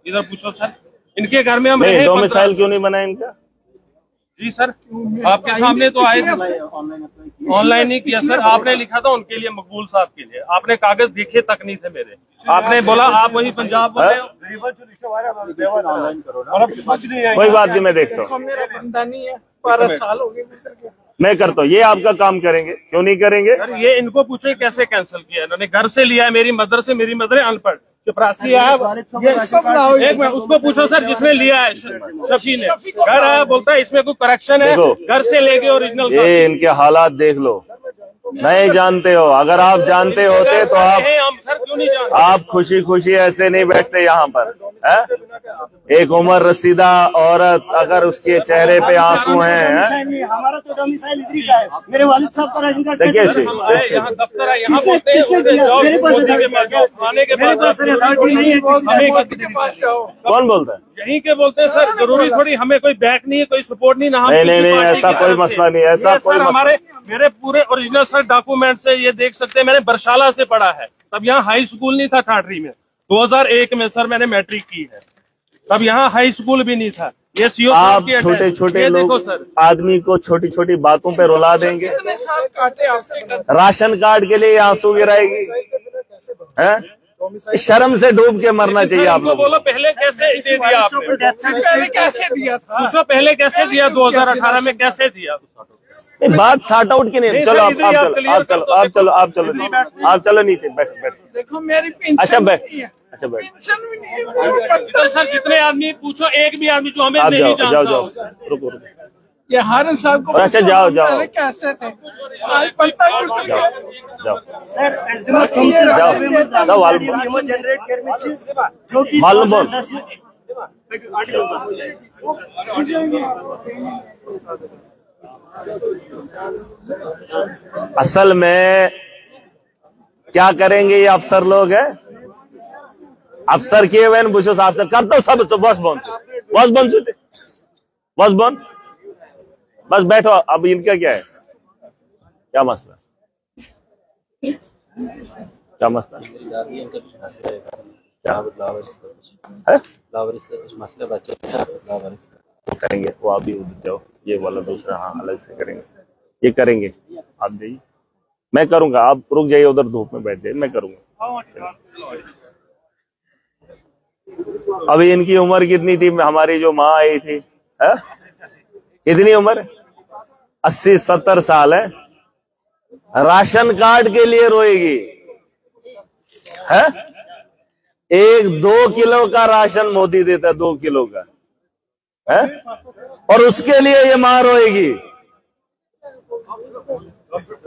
इधर पूछो सर, इनके घर में हम रहे। डोमिसाइल क्यों नहीं बना इनका? जी सर, आपके सामने तो आए थे, ऑनलाइन नहीं किया सर, आपने लिखा था उनके लिए, मकबूल साहब के लिए, आपने कागज देखे तक नहीं थे मेरे, आपने बोला आप वही पंजाब बोल रहे हो। कोई बात नहीं, मैं देखता हूँ, मेरा बंदा नहीं है, 12 साल हो गए, मैं करता हूँ। ये आपका काम करेंगे, क्यों नहीं करेंगे? सर ये इनको पूछे कैसे कैंसिल किया इन्होंने? घर से लिया है, मेरी मदर से, मेरी मदर है अनपढ़, चपरासी आया, एक मिनट उसको पूछो सर जिसने लिया है, शफी ने, घर आया बोलता है इसमें कोई करेक्शन है, घर से लेके ओरिजिनल। ये इनके हालात देख लो, नहीं जानते हो, अगर आप जानते होते तो आप खुशी खुशी ऐसे नहीं बैठते यहाँ पर, है? एक उम्र रसीदा औरत, अगर उसके चेहरे पे आंसू हैं, हमारा तो डोमिसाइल इधर का है, मेरे वालिद साहब का राशन कार्ड यहाँ दफ्तर है, यहाँ बोलते कौन बोलता है? यहीं के बोलते हैं सर, जरूरी थोड़ी हमें कोई बैक नहीं है, कोई सपोर्ट नहीं, ना नहीं, ऐसा कोई मसला नहीं, ऐसा कोई हमारे मेरे पूरे ओरिजिनल सर डॉक्यूमेंट से ये देख सकते हैं, मैंने बरशाला से पढ़ा है, तब यहाँ हाई स्कूल नहीं था ठाठरी में, 2001 में सर मैंने मैट्रिक की है, तब यहाँ हाई स्कूल भी नहीं था। ये सीओ आप छोटे छोटे लोग आदमी को छोटी छोटी बातों पे रुला देंगे, राशन कार्ड के लिए आंसू गिराएगी, है? शर्म से डूब के मरना चाहिए आप लोग। बोलो पहले कैसे दे दिया आपने? पहले कैसे दिया था? पूछो पहले कैसे दिया? 2018 में कैसे दिया? बात सॉर्ट आउट की नहीं। चलो आप चलो नीचे बैठ। देखो मेरी अच्छा बैठ, अच्छा बैठ तो सर जितने आदमी पूछो, एक भी आदमी जो हमें आप नहीं जाओ जानता जाओ जाओ रुको ये हारून साहब को अच्छा जाओ जाओ कैसे थे आज पता नहीं जाओ सर जनरेट करने जो कि मालूम बोल असल में क्या करेंगे ये अफसर लोग हैं, अफसर किए हुए बुशो साहब से कर दो सब बस बंद बस बैठो। अब इनका क्या है, क्या मसला क्या मसला क्या है? करेंगे वो आप भी उधर जाओ, ये वाला दूसरा हाँ अलग से करेंगे, ये करेंगे आप जाइए, मैं करूंगा, आप रुक जाइए उधर धूप में बैठ जाइए, मैं करूंगा। अभी इनकी उम्र कितनी थी, हमारी जो माँ आई थी है? कितनी उम्र, 80-70 साल है, राशन कार्ड के लिए रोएगी है? 1-2 किलो का राशन मोदी देता है, 2 किलो का है? और उसके लिए ये मां रोएगी।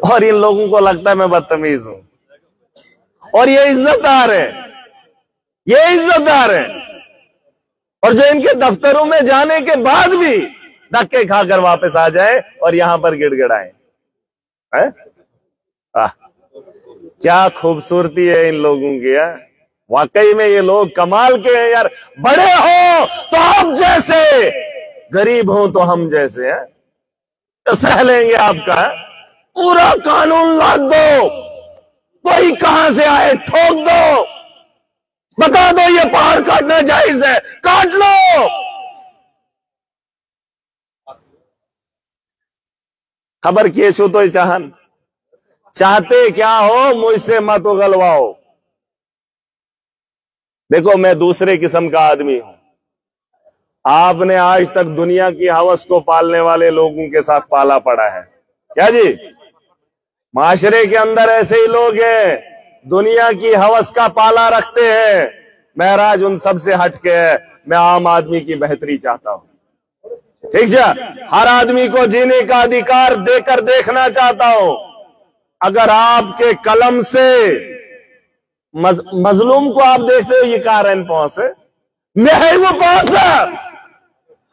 और इन लोगों को लगता है मैं बदतमीज हूं, और ये इज्जतदार है, ये इज्जतदार है, और जो इनके दफ्तरों में जाने के बाद भी धक्के खाकर वापस आ जाए और यहां पर गिड़गिड़ाए है? क्या खूबसूरती है इन लोगों की है? वाकई में ये लोग कमाल के हैं यार। बड़े हो तो आप जैसे, गरीब हो तो हम जैसे हैं, तो सह लेंगे आपका। पूरा कानून लाद दो, कोई कहां से आए ठोक दो, बता दो ये पहाड़ काटना जायज है, काट लो। खबर किए छो तो चाहन, चाहते क्या हो मुझसे मत उगलवाओ। देखो मैं दूसरे किस्म का आदमी हूं, आपने आज तक दुनिया की हवस को पालने वाले लोगों के साथ पाला पड़ा है क्या जी? माशरे के अंदर ऐसे ही लोग हैं, दुनिया की हवस का पाला रखते हैं। महराज उन सब से हटके है, मैं आम आदमी की बेहतरी चाहता हूं, ठीक है? हर आदमी को जीने का अधिकार देकर देखना चाहता हूं। अगर आपके कलम से मजलूम को आप देखते हो ये कारण पहुंचे, मैं वो पहुंचा,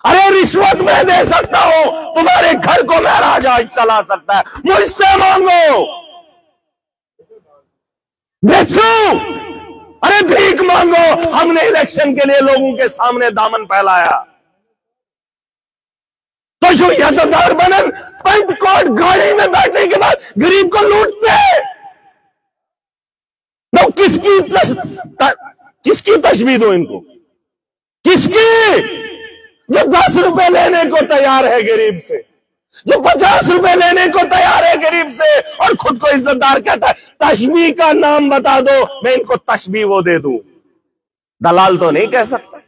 अरे रिश्वत मैं दे सकता हूं, तुम्हारे घर को महराज आज चला सकता है, मुझसे मांगो, बेचो, अरे भीख मांगो। हमने इलेक्शन के लिए लोगों के सामने दामन फैलाया, तो जो यजदार बनन पंच कोट गाड़ी में बैठने के बाद गरीब को लूटते, तो किसकी तशबीह दो इनको, किसकी? जो 10 रुपए लेने को तैयार है गरीब से, जो 50 रुपए लेने को तैयार है गरीब से, और खुद को इज्जतदार कहता है। तशबीह का नाम बता दो, मैं इनको तशबीह वो दे दूं। दलाल तो नहीं कह सकता,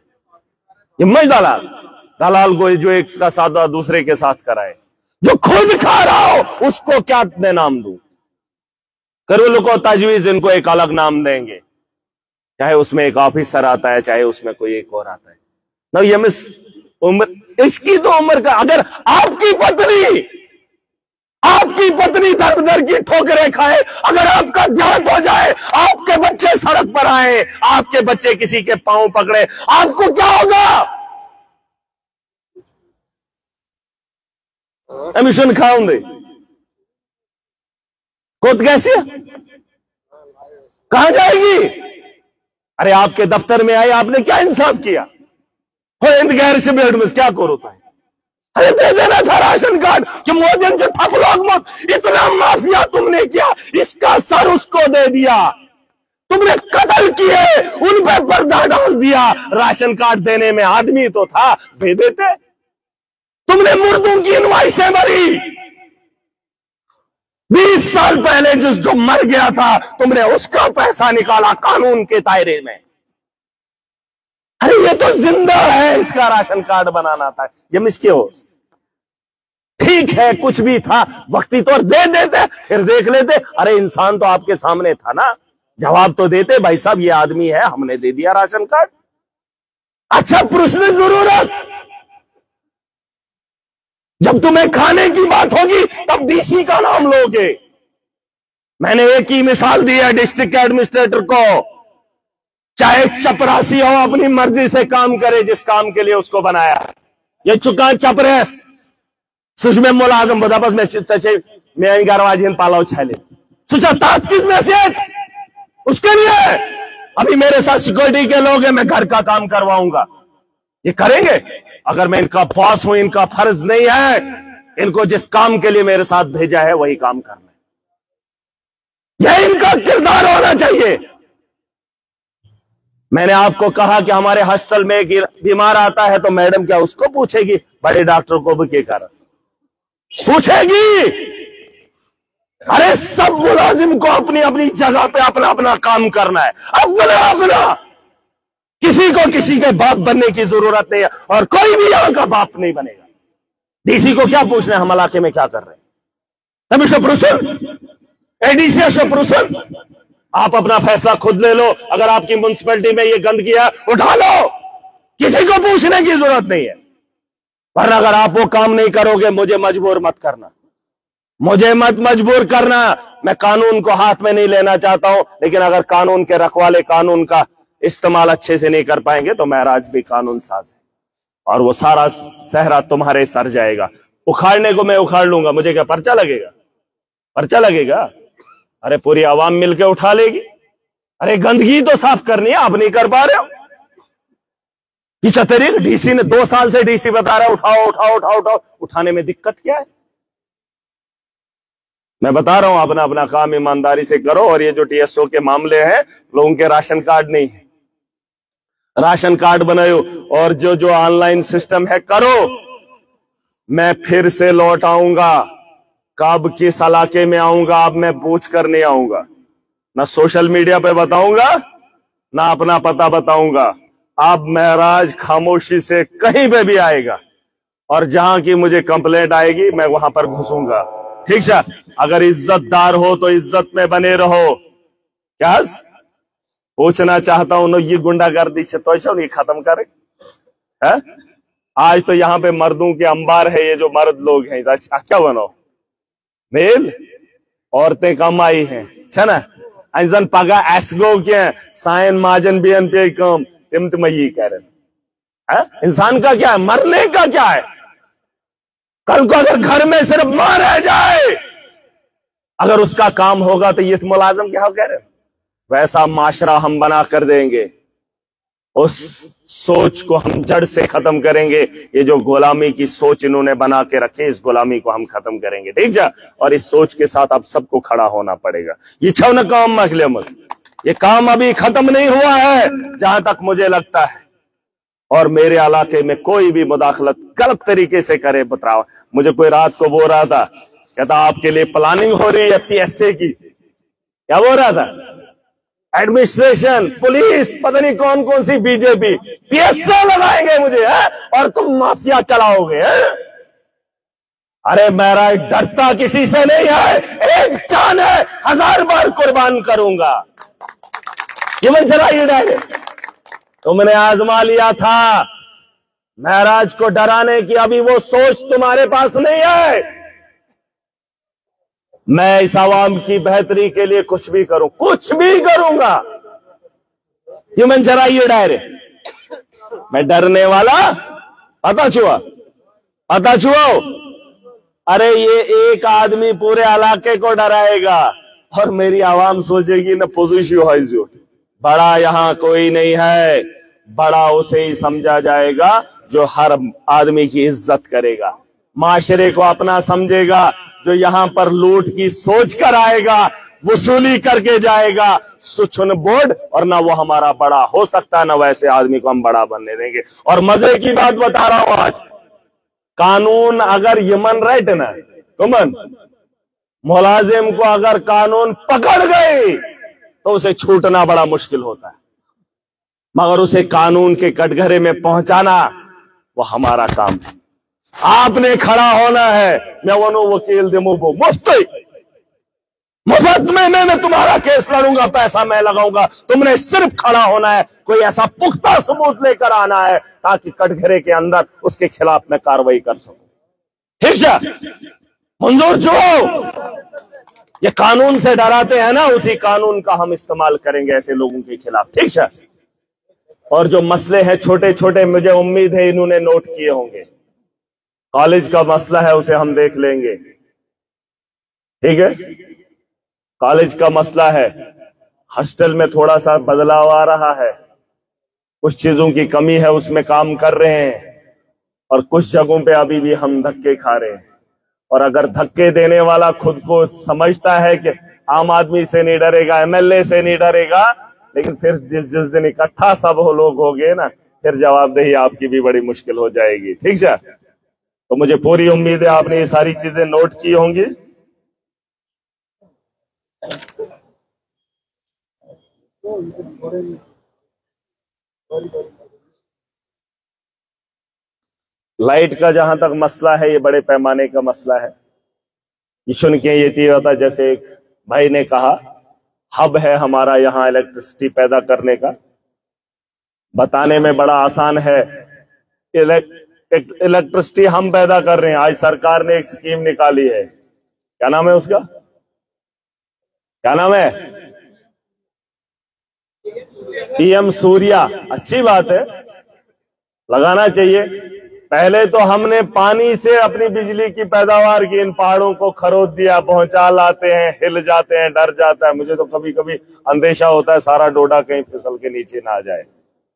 ये मैं दलाल को जो एक का सौदा दूसरे के साथ कराए, जो खुद खा रहा हो उसको क्या नाम दूं? करूल को तजवीज इनको एक अलग नाम देंगे, चाहे उसमें एक ऑफिसर आता है, चाहे उसमें कोई एक और आता है ना। ये मिस उम्र, इसकी तो उम्र का, अगर आपकी पत्नी दर दर की ठोकरें खाए, अगर आपका देहांत हो जाए, आपके बच्चे सड़क पर आए, आपके बच्चे किसी के पांव पकड़े, आपको क्या होगा? एमिशन खाऊंगे खुद कैसे, कहां जाएगी? अरे आपके दफ्तर में आई, आपने क्या इंसाफ किया? गैर से बेड में क्या करो था? अरे दे देना था राशन कार्ड कि मोदी से ठग लोग मत, इतना माफिया तुमने किया, इसका सर उसको दे दिया, तुमने कत्ल किए, उन पे पर्दा डाल दिया। राशन कार्ड देने में आदमी तो था, दे देते। तुमने मुर्दों की इनवाइसें भरी, 20 साल पहले जो मर गया था, तुमने उसका पैसा निकाला कानून के दायरे में। अरे ये तो जिंदा है, इसका राशन कार्ड बनाना था, ये मिसके हो। ठीक है कुछ भी था, वक्ती तौर दे देते, फिर देख लेते। अरे इंसान तो आपके सामने था ना, जवाब तो देते भाई साहब ये आदमी है, हमने दे दिया राशन कार्ड। अच्छा प्रश्न जरूरत, जब तुम्हें खाने की बात होगी तब डीसी का नाम लोगे। मैंने एक ही मिसाल दी है डिस्ट्रिक्ट एडमिनिस्ट्रेटर को, चाहे चपरासी हो अपनी मर्जी से काम करे जिस काम के लिए उसको बनाया। ये चुका चपरेस सुषमे मुलाजम बदाबस में गारवाजी पालाव छाले सुचा तात किस में से उसके लिए अभी मेरे साथ सिक्योरिटी के लोग हैं, मैं घर का काम करवाऊंगा। ये करेंगे? अगर मैं इनका बॉस हूं, इनका फर्ज नहीं है इनको जिस काम के लिए मेरे साथ भेजा है वही काम करना है। यह इनका किरदार होना चाहिए। मैंने आपको कहा कि हमारे हॉस्टल में बीमार आता है तो मैडम क्या उसको पूछेगी? बड़े डॉक्टर को भी के कारण पूछेगी? अरे सब मुलाजिम को अपनी अपनी जगह पे अपना अपना काम करना है, अपना अपना। किसी को किसी के बाप बनने की जरूरत नहीं है और कोई भी यहां का बाप नहीं बनेगा। डीसी को क्या पूछना है हम इलाके में क्या कर रहे हैं? तभी शोप्रुसन एडीसी शोप्रुसन, आप अपना फैसला खुद ले लो। अगर आपकी म्युनिसिपैलिटी में ये गंदगी है उठा लो, किसी को पूछने की जरूरत नहीं है। वरना अगर आप वो काम नहीं करोगे मुझे मजबूर मत करना, मुझे मत मजबूर करना। मैं कानून को हाथ में नहीं लेना चाहता हूं, लेकिन अगर कानून के रखवाले कानून का इस्तेमाल अच्छे से नहीं कर पाएंगे तो महराज भी कानून साज है और वो सारा सहरा तुम्हारे सर जाएगा। उखाड़ने को मैं उखाड़ लूंगा, मुझे क्या पर्चा लगेगा? पर्चा लगेगा? अरे पूरी आवाम मिलकर उठा लेगी। अरे गंदगी तो साफ करनी है, आप नहीं कर पा रहे हो। तरीक डीसी ने 2 साल से डीसी बता रहा है उठाओ उठाओ उठाओ उठाओ, उठाने में दिक्कत क्या है? मैं बता रहा हूं अपना अपना काम ईमानदारी से करो। और ये जो टीएसओ के मामले हैं, लोगों के राशन कार्ड नहीं है, राशन कार्ड बनाओ और जो जो ऑनलाइन सिस्टम है करो। मैं फिर से लौट आऊंगा, कब किस इलाके में आऊंगा अब मैं पूछ कर नहीं आऊंगा, ना सोशल मीडिया पे बताऊंगा ना अपना पता बताऊंगा। अब महराज खामोशी से कहीं पे भी आएगा और जहां की मुझे कंप्लेंट आएगी मैं वहां पर घुसूंगा। ठीक है? अगर इज्जतदार हो तो इज्जत में बने रहो। क्या पूछना चाहता हूं ये गुंडागर्दी से तो ऐसा नहीं खत्म करे है? आज तो यहाँ पे मर्दों के अंबार है, ये जो मर्द लोग हैं क्या बनो मेल औरतें कम आई हैं है ना? अजन पगा एसगो के साइन माजन बियन पे कम तिम ये कह रहे हैं। इंसान का क्या है, मरने का क्या है? कल को अगर घर में सिर्फ मां रह जाए अगर उसका काम होगा तो ये मुलाजम क्या कह रहे हैं? वैसा माशरा हम बना कर देंगे, उस सोच को हम जड़ से खत्म करेंगे। ये जो गुलामी की सोच इन्होंने बना के रखी, इस गुलामी को हम खत्म करेंगे। ठीक है? और इस सोच के साथ अब सबको खड़ा होना पड़ेगा। ये छव काम मखले मत, ये काम अभी खत्म नहीं हुआ है जहां तक मुझे लगता है। और मेरे इलाके में कोई भी मुदाखलत गलत तरीके से करे बताओ। मुझे कोई रात को बोल रहा था, कहता आपके लिए प्लानिंग हो रही है पीएसए की। क्या बोल रहा था? एडमिनिस्ट्रेशन, पुलिस, पता नहीं कौन कौन सी बीजेपी पीएसए लगाएंगे मुझे है? और तुम माफिया चलाओगे है? अरे मेरा डरता किसी से नहीं है, एक जान है 1000 बार कुर्बान करूंगा। ये मन चला ये डायरेक्ट तुमने आजमा लिया था। महराज को डराने की अभी वो सोच तुम्हारे पास नहीं है। मैं इस आवाम की बेहतरी के लिए कुछ भी करूं, कुछ भी करूंगा। ये मन चला ये डायरेक्ट मैं डरने वाला पता छुआ। अरे ये एक आदमी पूरे इलाके को डराएगा और मेरी आवाम सोचेगी ना पोजिशन है जो बड़ा यहां कोई नहीं है। बड़ा उसे ही समझा जाएगा जो हर आदमी की इज्जत करेगा, माशरे को अपना समझेगा, जो यहां पर लूट की सोच कर आएगा, वसूली करके जाएगा, सुचन बोर्ड। और ना वो हमारा बड़ा हो सकता है ना वैसे आदमी को हम बड़ा बनने देंगे। और मजे की बात बता रहा हूं, आज कानून अगर ह्यूमन राइट है ना तुमन मुलाजिम को अगर कानून पकड़ गए तो उसे छूटना बड़ा मुश्किल होता है, मगर उसे कानून के कटघरे में पहुंचाना वो हमारा काम है। आपने खड़ा होना है। मैं वनो वकील दे मुफ्त मुफ्त में मैं तुम्हारा केस लड़ूंगा, पैसा मैं लगाऊंगा, तुमने सिर्फ खड़ा होना है, कोई ऐसा पुख्ता सबूत लेकर आना है ताकि कटघरे के अंदर उसके खिलाफ मैं कार्रवाई कर सकूं। ठीक है, मंजूर जो ये कानून से डराते हैं ना, उसी कानून का हम इस्तेमाल करेंगे ऐसे लोगों के खिलाफ। ठीक है, और जो मसले हैं छोटे छोटे, मुझे उम्मीद है इन्होंने नोट किए होंगे। कॉलेज का मसला है, उसे हम देख लेंगे। ठीक है, कॉलेज का मसला है, हॉस्टल में थोड़ा सा बदलाव आ रहा है, कुछ चीजों की कमी है, उसमें काम कर रहे हैं, और कुछ जगहों पे अभी भी हम धक्के खा रहे हैं। और अगर धक्के देने वाला खुद को समझता है कि आम आदमी से नहीं डरेगा, एमएलए से नहीं डरेगा, लेकिन फिर जिस दिन इकट्ठा सब लोग हो गए ना, फिर जवाबदेही आपकी भी बड़ी मुश्किल हो जाएगी। ठीक है, तो मुझे पूरी उम्मीद है आपने ये सारी चीजें नोट की होंगी। लाइट का जहां तक मसला है, ये बड़े पैमाने का मसला है। ये सुन के ये होता, जैसे एक भाई ने कहा, हब है हमारा यहाँ इलेक्ट्रिसिटी पैदा करने का। बताने में बड़ा आसान है, इलेक्ट्रिसिटी हम पैदा कर रहे हैं। आज सरकार ने एक स्कीम निकाली है, क्या नाम है उसका, क्या नाम है, पीएम सूर्या। अच्छी बात है, लगाना चाहिए। पहले तो हमने पानी से अपनी बिजली की पैदावार की, इन पहाड़ों को खरोद दिया, पहुंचा लाते हैं, हिल जाते हैं, डर जाता है। मुझे तो कभी कभी अंदेशा होता है सारा डोडा कहीं फिसल के नीचे ना आ जाए,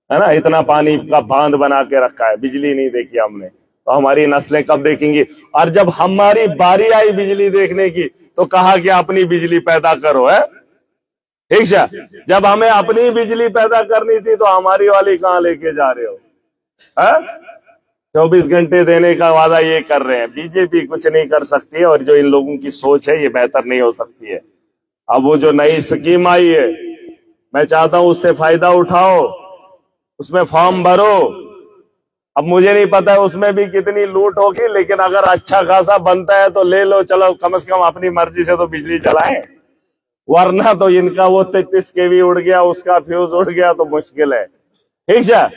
है ना। इतना पानी का बांध बना के रखा है, बिजली नहीं देखी हमने, तो हमारी नस्लें कब देखेंगी। और जब हमारी बारी आई बिजली देखने की, तो कहा कि अपनी बिजली पैदा करो, है। ठीक है, जब हमें अपनी बिजली पैदा करनी थी तो हमारी वाली कहां लेके जा रहे हो, है। 24 घंटे देने का वादा ये कर रहे हैं। बीजेपी कुछ नहीं कर सकती है, और जो इन लोगों की सोच है ये बेहतर नहीं हो सकती है। अब वो जो नई स्कीम आई है, मैं चाहता हूं उससे फायदा उठाओ, उसमें फॉर्म भरो। अब मुझे नहीं पता है उसमें भी कितनी लूट होगी, लेकिन अगर अच्छा खासा बनता है तो ले लो, चलो कम से कम अपनी मर्जी से तो बिजली चलाएं, वरना तो इनका वो 33 kV उड़ गया, उसका फ्यूज उड़ गया तो मुश्किल है। ठीक है,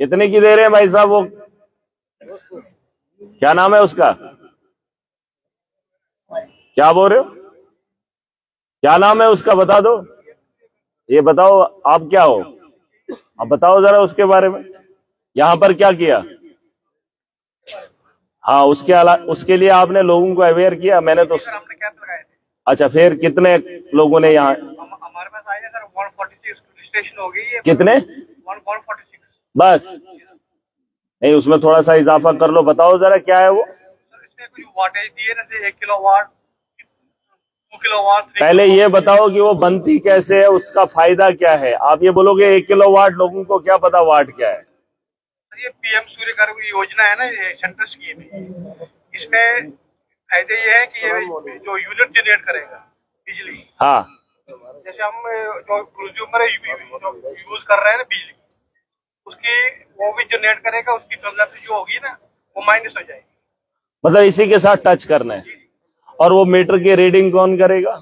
कितने की दे रहे हैं भाई साहब, वो क्या नाम है उसका, क्या बोल रहे हो, क्या नाम है उसका, बता दो, ये बताओ आप क्या हो, आप बताओ जरा उसके बारे में। यहां पर क्या किया, हाँ उसके लिए आपने लोगों को अवेयर किया, मैंने तो अच्छा, फिर कितने लोगों ने यहाँ, हमारे पास आए सर 146 रजिस्ट्रेशन हो गई है। कितने, 146 बस, नहीं उसमें थोड़ा सा इजाफा कर लो, बताओ जरा क्या है वो। इसमें कुछ वाटेज दिए ना, 1 किलोवाट, 2 किलोवाट। पहले ये बताओ कि वो बनती कैसे है, उसका फायदा क्या है। आप ये बोलोगे 1 किलोवाट, लोगों को क्या पता वाट क्या है। ये पीएम सूर्य घर योजना है ना, ये सेंट्रल स्कीम है। इसमें फायदे ये है कि ये जो यूनिट जनरेट करेगा बिजली, हाँ, जैसे हम जो कंज्यूमर यूज कर रहे हैं ना बिजली, उसकी वो भी जनरेट करेगा, उसकी कंजप्शन जो होगी ना वो माइनस हो जाएगी। मतलब इसी के साथ टच करना है। और वो मीटर की रीडिंग कौन करेगा,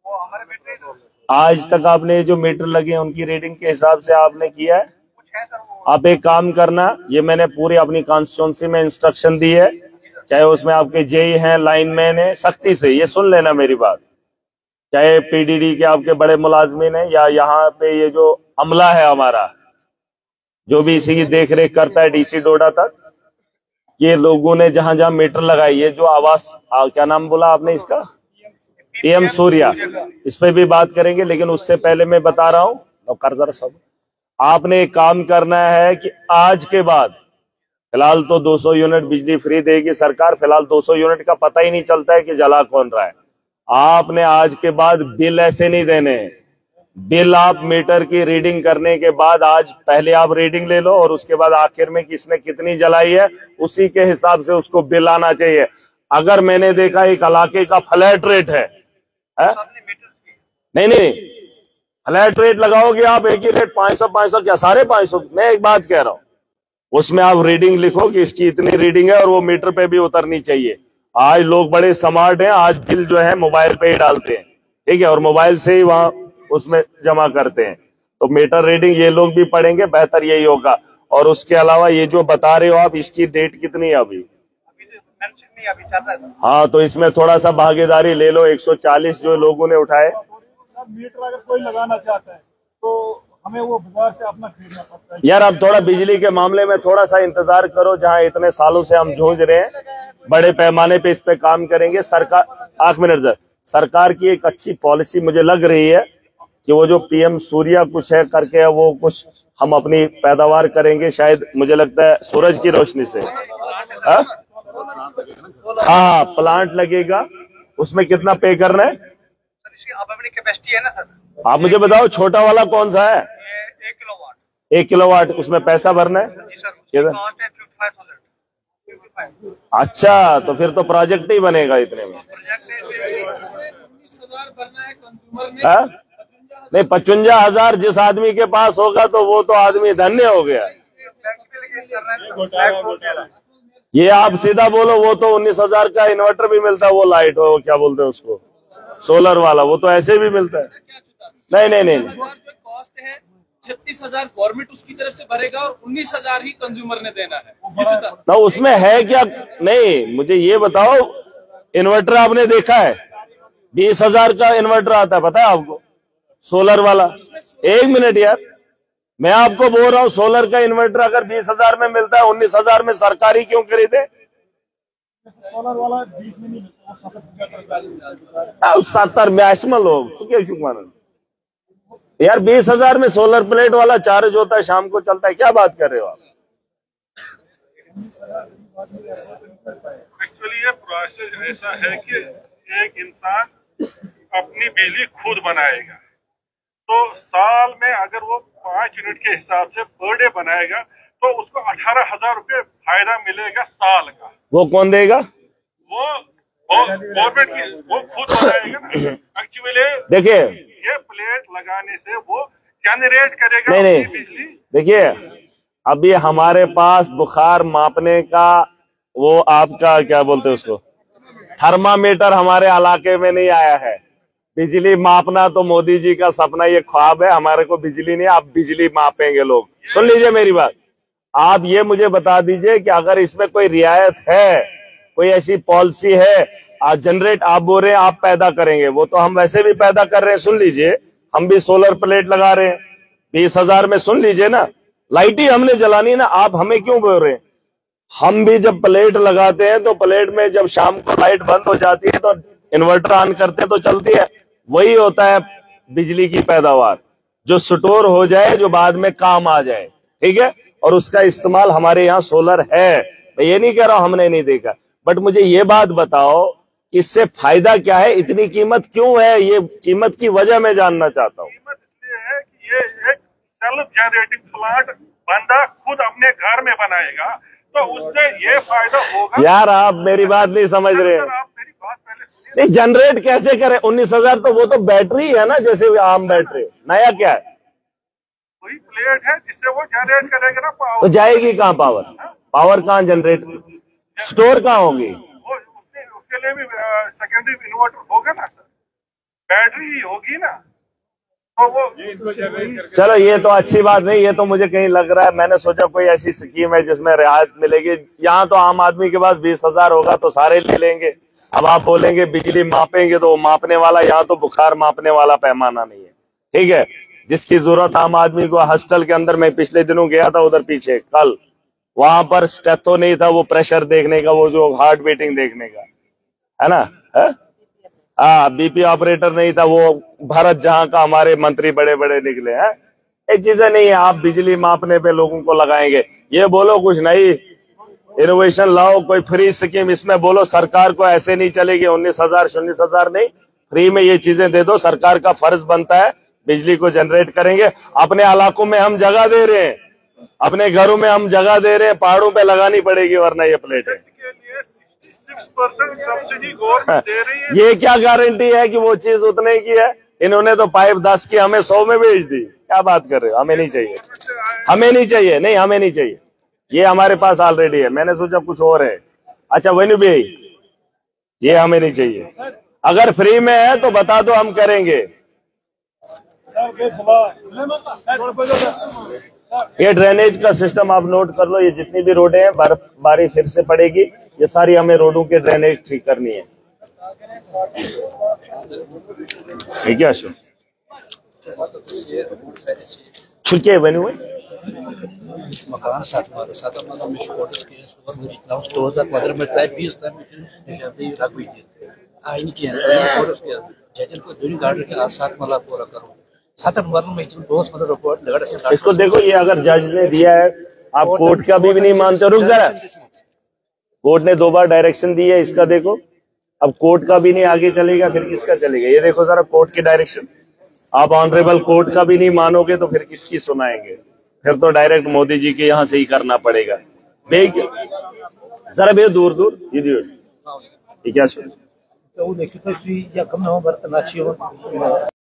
वो हमारे मीटर। आज तक आपने जो मीटर लगे हैं उनकी रीडिंग के हिसाब से आपने किया है। कुछ है सर वो, आप एक काम करना, ये मैंने पूरी अपनी कॉन्स्टिट्यूंसी में इंस्ट्रक्शन दी है, चाहे उसमें आपके जेई हैं, लाइनमैन है, सख्ती से ये सुन लेना मेरी बात, चाहे पीडीडी के आपके बड़े मुलाजमीन हैं, या यहाँ पे ये जो अमला है हमारा, जो भी इसी की देख रेख करता है डीसी डोडा तक, ये लोगों ने जहां जहां मीटर लगाई, ये जो आवास क्या नाम बोला आपने इसका, पीएम सूर्या, इस पे भी बात करेंगे। लेकिन उससे पहले मैं बता रहा हूं, कर जरा सब, आपने एक काम करना है कि आज के बाद, फिलहाल तो 200 यूनिट बिजली फ्री देगी सरकार, फिलहाल 200 यूनिट का पता ही नहीं चलता है कि जला कौन रहा है। आपने आज के बाद बिल ऐसे नहीं देने हैं, बिल आप मीटर की रीडिंग करने के बाद, आज पहले आप रीडिंग ले लो और उसके बाद आखिर में किसने कितनी जलाई है उसी के हिसाब से उसको बिल आना चाहिए। अगर मैंने देखा एक इलाके का फ्लैट रेट है? नहीं, फ्लैट रेट लगाओगे आप, एक ही रेट 500 क्या 550। मैं एक बात कह रहा हूं, उसमें आप रीडिंग लिखो कि इसकी इतनी रीडिंग है और वो मीटर पे भी उतरनी चाहिए। आज लोग बड़े स्मार्ट हैं, आज बिल जो है मोबाइल पे ही डालते हैं। ठीक है, और मोबाइल से ही वहां उसमें जमा करते हैं। तो मीटर रीडिंग ये लोग भी पढ़ेंगे, बेहतर यही होगा। और उसके अलावा ये जो बता रहे हो आप, इसकी डेट कितनी है अभी? हाँ, तो इसमें थोड़ा सा भागीदारी ले लो। 140 जो लोगों ने उठाए। सर मीटर अगर कोई लगाना चाहता है तो हमें वो बाजार से अपना खरीदना पड़ता है। यार अब थोड़ा बिजली के मामले में थोड़ा सा इंतजार करो। जहां इतने सालों से हम जूझ रहे हैं, बड़े पैमाने पे इस पे काम करेंगे। सरकार, 8 मिनट सर, सरकार की एक अच्छी पॉलिसी मुझे लग रही है कि वो जो पीएम सूर्या कुछ है करके, वो कुछ हम अपनी पैदावार करेंगे शायद, मुझे लगता है सूरज की रोशनी से। हाँ, प्लांट लगेगा। उसमें कितना पे करना है? अब अपनी कैपेसिटी है ना सर। आप मुझे बताओ छोटा वाला कौन सा है? 1 किलोवाट। उसमें पैसा भरना है? अच्छा, तो फिर तो प्रोजेक्ट ही बनेगा इतने में। 19,000 भरना है कंज्यूमर ने। नहीं, 55,000 जिस आदमी के पास होगा तो वो तो आदमी धन्य हो गया। ये आप सीधा बोलो, वो तो 19,000 का इन्वर्टर भी मिलता है, वो लाइट हो, क्या बोलते हैं उसको, सोलर वाला, वो तो ऐसे भी मिलता है। नहीं, कॉस्ट है 36,000 गवर्नमेंट उसकी तरफ से भरेगा और 19,000 ही कंज्यूमर ने देना है ना। उसमें है क्या? नहीं, मुझे ये बताओ, इन्वर्टर आपने देखा है? 20,000 का इन्वर्टर आता है, पता है आपको, सोलर वाला। 1 मिनट यार, मैं आपको बोल रहा हूँ, सोलर का इन्वर्टर अगर 20,000 में मिलता है, 19,000 में सरकारी क्यों खरीदे? सोलर वाला 20 में नहीं, 70 में लोग यार 20,000 में सोलर प्लेट वाला चार्ज होता है, शाम को चलता है। क्या बात कर रहे हो आप? एक्चुअली ये प्रोसेस ऐसा है कि एक इंसान अपनी बिजली खुद बनाएगा, तो साल में अगर वो 5 यूनिट के हिसाब से पर डे बनाएगा तो उसको 18,000 रुपये फायदा मिलेगा साल का। वो कौन देगा? वो गवर्नमेंट की, वो खुद बनाएगा ना। एक्चुअली देखिए, ये प्लेट लगाने से वो जनरेट करेगा नहीं, बिजली। देखिए अभी हमारे पास बुखार मापने का वो आपका क्या बोलते हैं उसको, थर्मामीटर हमारे इलाके में नहीं आया है। बिजली मापना तो मोदी जी का सपना, ये ख्वाब है। हमारे को बिजली नहीं, आप बिजली मापेंगे लोग। सुन लीजिए मेरी बात, आप ये मुझे बता दीजिए कि अगर इसमें कोई रियायत है, कोई ऐसी पॉलिसी है। आज जनरेट आप बोल रहे हैं आप पैदा करेंगे, वो तो हम वैसे भी पैदा कर रहे हैं। सुन लीजिए, हम भी सोलर प्लेट लगा रहे हैं 20,000 में। सुन लीजिए ना, लाइट ही हमने जलानी ना, आप हमें क्यों बोल रहे हैं? हम भी जब प्लेट लगाते हैं तो प्लेट में जब शाम को लाइट बंद हो जाती है तो इन्वर्टर ऑन करते हैं तो चलती है। वही होता है बिजली की पैदावार, जो स्टोर हो जाए, जो बाद में काम आ जाए, ठीक है। और उसका इस्तेमाल हमारे यहाँ सोलर है, मैं ये नहीं कह रहा हूं हमने नहीं देखा, बट मुझे ये बात बताओ इससे फायदा क्या है, इतनी कीमत क्यों है? ये कीमत की वजह मैं जानना चाहता हूँ। कीमत इसलिए है कि ये एक सेल्फ जनरेटिंग प्लांट बंदा खुद अपने घर में बनाएगा, तो उससे ये फायदा होगा। यार आप मेरी बात नहीं समझ रहे हैं। आप मेरी बात पहले सुनिए। नहीं, जनरेट कैसे करें? 19,000 तो वो तो बैटरी है ना, जैसे आम बैटरी। नया क्या है? वही प्लेट है जिससे वो जनरेट करेगा ना पावर। तो जाएगी कहाँ पावर? पावर कहाँ जनरेट, स्टोर कहाँ होगी? उसके लिए भी सेकेंडरी इन्वर्टर होगा ना सर, बैटरी ही होगी ना। तो वो चलो ये तो अच्छी बात नहीं, ये तो मुझे कहीं लग रहा है, मैंने सोचा कोई ऐसी स्कीम है जिसमें रियायत मिलेगी। यहाँ तो आम आदमी के पास 20,000 होगा तो सारे ले लेंगे। अब आप बोलेंगे बिजली मापेंगे, तो मापने वाला यहाँ तो बुखार मापने वाला पैमाना नहीं है, ठीक है। जिसकी जरूरत आम आदमी को, हॉस्टल के अंदर मैं पिछले दिनों गया था उधर पीछे कल, वहां पर स्टेथो नहीं था, वो प्रेशर देखने का, वो जो हार्ट बीटिंग देखने का है ना, बीपी ऑपरेटर नहीं था, वो भारत जहां का हमारे मंत्री बड़े बड़े निकले हैं। एक चीजें नहीं है, आप बिजली मापने पे लोगों को लगाएंगे। ये बोलो कुछ नहीं, इनोवेशन लाओ, कोई फ्री स्कीम इसमें बोलो, सरकार को ऐसे नहीं चलेगी। 19,000 नहीं, फ्री में ये चीजें दे दो। सरकार का फर्ज बनता है, बिजली को जनरेट करेंगे। अपने इलाकों में हम जगह दे रहे हैं, अपने घरों में हम जगह दे रहे हैं, पहाड़ों पे लगानी पड़ेगी वरना ये प्लेट है। 6% सब्सिडी गवर्नमेंट दे रही है। ये क्या गारंटी है कि वो चीज उतने की है? इन्होंने तो पाइप 10 की हमें 100 में बेच दी। क्या बात कर रहे हो? हमें नहीं चाहिए, हमें नहीं चाहिए, नहीं हमें नहीं चाहिए, ये हमारे पास ऑलरेडी है। मैंने सोचा कुछ और है। अच्छा वैनु भी, ये हमें नहीं चाहिए। अगर फ्री में है तो बता दो, हम करेंगे। ये ड्रेनेज का सिस्टम आप नोट कर लो। ये जितनी भी रोडें हैं, बर्फबारी फिर से पड़ेगी, ये सारी हमें रोडों के ड्रेनेज ठीक करनी है। ठीक है अशोक, छुट्टियां बनी हुई मकान 2000 इसको देखो, ये अगर जज ने दिया है, आप कोर्ट का भी नहीं मानते। रुक जरा, कोर्ट ने 2 बार डायरेक्शन दी है, इसका देखो। अब कोर्ट का भी नहीं आगे चलेगा, फिर किसका चलेगा? ये देखो जरा कोर्ट की डायरेक्शन। आप ऑनरेबल कोर्ट का भी नहीं मानोगे तो फिर किसकी सुनाएंगे? फिर तो डायरेक्ट मोदी जी के यहाँ से ही करना पड़ेगा। जरा भैया दूर दूर, ठीक है।